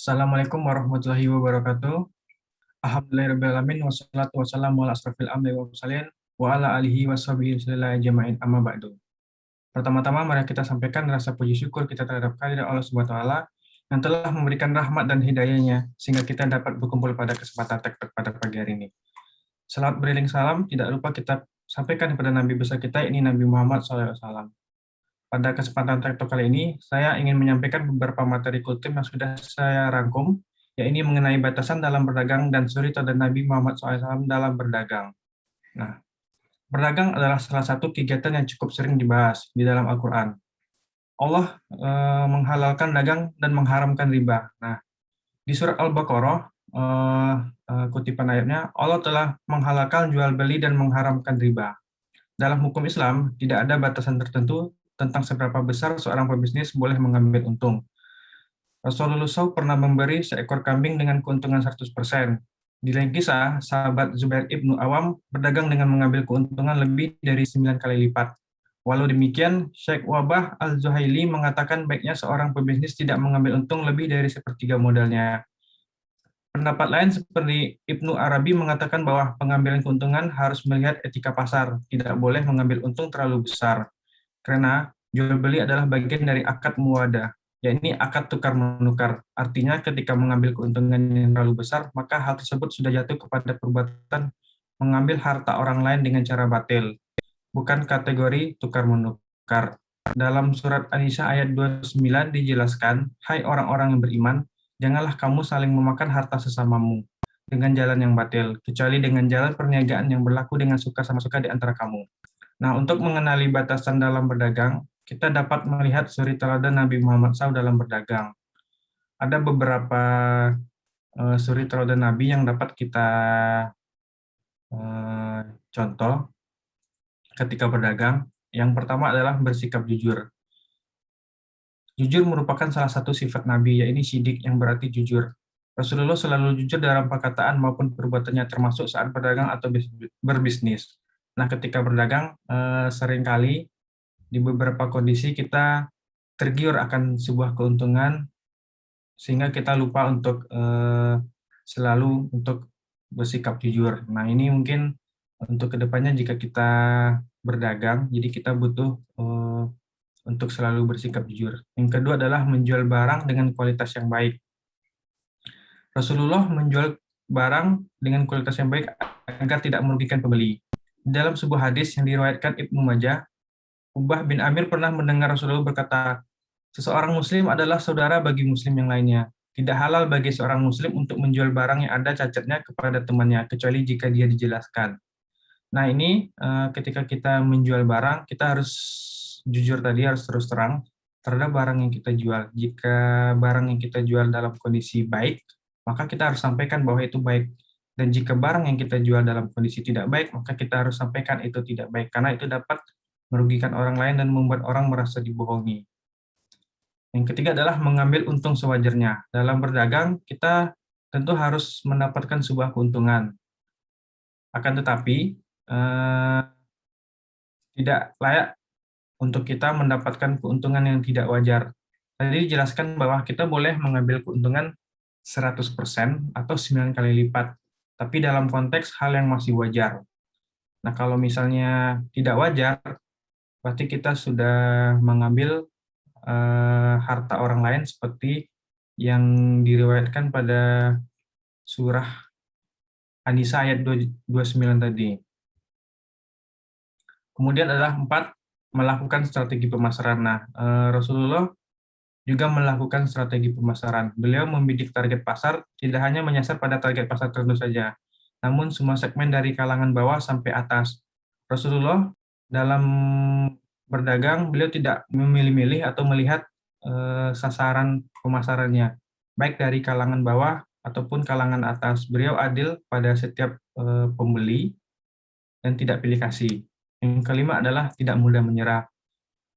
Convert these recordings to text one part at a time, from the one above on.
Assalamualaikum warahmatullahi wabarakatuh. Alhamdulillahirrahmanirrahim. Wassalatu wassalamu ala asrafil anbiya'i wal mursalin wa ala alihi washabihi wasallam ajma'in amma ba'du. Pertama-tama mari kita sampaikan rasa puji syukur kita terhadap kehadirat Allah Subhanahu wa taala yang telah memberikan rahmat dan hidayahnya sehingga kita dapat berkumpul pada kesempatan tektok pada pagi hari ini. Salat beriring salam tidak lupa kita sampaikan kepada Nabi besar kita, ini Nabi Muhammad SAW. Pada kesempatan tektok kali ini, saya ingin menyampaikan beberapa materi kultum yang sudah saya rangkum, yaitu mengenai batasan dalam berdagang dan suri teladan Nabi Muhammad SAW dalam berdagang. Nah, berdagang adalah salah satu kegiatan yang cukup sering dibahas di dalam Al-Quran. Allah menghalalkan dagang dan mengharamkan riba. Nah, di surat Al-Baqarah, kutipan ayatnya, Allah telah menghalalkan jual beli dan mengharamkan riba. Dalam hukum Islam, tidak ada batasan tertentu tentang seberapa besar seorang pebisnis boleh mengambil untung. Rasulullah SAW pernah memberi seekor kambing dengan keuntungan 100%. Di lain kisah, sahabat Zubair ibnu Awam berdagang dengan mengambil keuntungan lebih dari 9 kali lipat. Walau demikian, Syekh Wabah Al-Zuhaili mengatakan baiknya seorang pebisnis tidak mengambil untung lebih dari sepertiga modalnya. Pendapat lain seperti Ibnu Arabi mengatakan bahwa pengambilan keuntungan harus melihat etika pasar, tidak boleh mengambil untung terlalu besar. Karena jual beli adalah bagian dari akad muwadah, yakni akad tukar-menukar. Artinya ketika mengambil keuntungan yang terlalu besar, maka hal tersebut sudah jatuh kepada perbuatan mengambil harta orang lain dengan cara batil, bukan kategori tukar-menukar. Dalam surat An-Nisa ayat 29 dijelaskan, hai orang-orang yang beriman, janganlah kamu saling memakan harta sesamamu dengan jalan yang batil, kecuali dengan jalan perniagaan yang berlaku dengan suka sama suka di antara kamu. Nah, untuk mengenali batasan dalam berdagang, kita dapat melihat suri teladan Nabi Muhammad SAW dalam berdagang. Ada beberapa suri teladan Nabi yang dapat kita contoh ketika berdagang. Yang pertama adalah bersikap jujur. Jujur merupakan salah satu sifat Nabi, yaitu sidik yang berarti jujur. Rasulullah selalu jujur dalam perkataan maupun perbuatannya, termasuk saat berdagang atau berbisnis. Nah, ketika berdagang, seringkali di beberapa kondisi kita tergiur akan sebuah keuntungan, sehingga kita lupa untuk selalu untuk bersikap jujur. Nah, ini mungkin untuk kedepannya jika kita berdagang, jadi kita butuh untuk selalu bersikap jujur. Yang kedua adalah menjual barang dengan kualitas yang baik. Rasulullah menjual barang dengan kualitas yang baik agar tidak merugikan pembeli. Dalam sebuah hadis yang diriwayatkan Ibnu Majah, Ubah bin Amir pernah mendengar Rasulullah berkata, seseorang muslim adalah saudara bagi muslim yang lainnya. Tidak halal bagi seorang muslim untuk menjual barang yang ada cacatnya kepada temannya, kecuali jika dia dijelaskan. Nah, ini ketika kita menjual barang, kita harus jujur tadi, harus terus terang terhadap barang yang kita jual. Jika barang yang kita jual dalam kondisi baik, maka kita harus sampaikan bahwa itu baik. Dan jika barang yang kita jual dalam kondisi tidak baik, maka kita harus sampaikan itu tidak baik, karena itu dapat merugikan orang lain dan membuat orang merasa dibohongi. Yang ketiga adalah mengambil untung sewajarnya. Dalam berdagang, kita tentu harus mendapatkan sebuah keuntungan. Akan tetapi, tidak layak untuk kita mendapatkan keuntungan yang tidak wajar. Tadi dijelaskan bahwa kita boleh mengambil keuntungan 100% atau 9 kali lipat, tapi dalam konteks hal yang masih wajar. Nah, kalau misalnya tidak wajar, berarti kita sudah mengambil harta orang lain seperti yang diriwayatkan pada surah An-Nisa ayat 29 tadi. Kemudian adalah 4, melakukan strategi pemasaran. Nah, Rasulullah juga melakukan strategi pemasaran. Beliau membidik target pasar, tidak hanya menyasar pada target pasar tertentu saja, namun semua segmen dari kalangan bawah sampai atas. Rasulullah dalam berdagang, beliau tidak memilih-milih atau melihat sasaran pemasarannya, baik dari kalangan bawah ataupun kalangan atas. Beliau adil pada setiap pembeli dan tidak pilih kasih. Yang kelima adalah tidak mudah menyerah.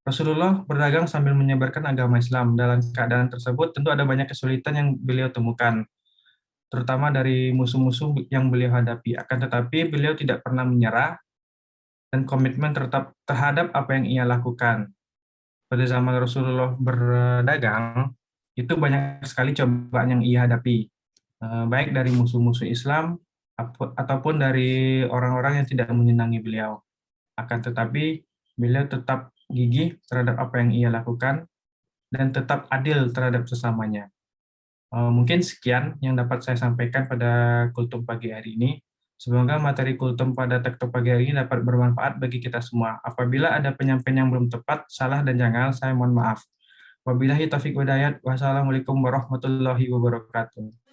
Rasulullah berdagang sambil menyebarkan agama Islam. Dalam keadaan tersebut, tentu ada banyak kesulitan yang beliau temukan, terutama dari musuh-musuh yang beliau hadapi. Akan tetapi, beliau tidak pernah menyerah dan komitmen tetap terhadap apa yang ia lakukan. Pada zaman Rasulullah berdagang, itu banyak sekali cobaan yang ia hadapi, baik dari musuh-musuh Islam ataupun dari orang-orang yang tidak menyenangi beliau. Akan tetapi, beliau tetap gigih terhadap apa yang ia lakukan dan tetap adil terhadap sesamanya. Mungkin sekian yang dapat saya sampaikan pada kultum pagi hari ini. Semoga materi kultum pada tektok pagi hari ini dapat bermanfaat bagi kita semua. Apabila ada penyampaian yang belum tepat, salah dan janggal, saya mohon maaf. Wabillahi taufiq wa hidayah. Wassalamualaikum warahmatullahi wabarakatuh.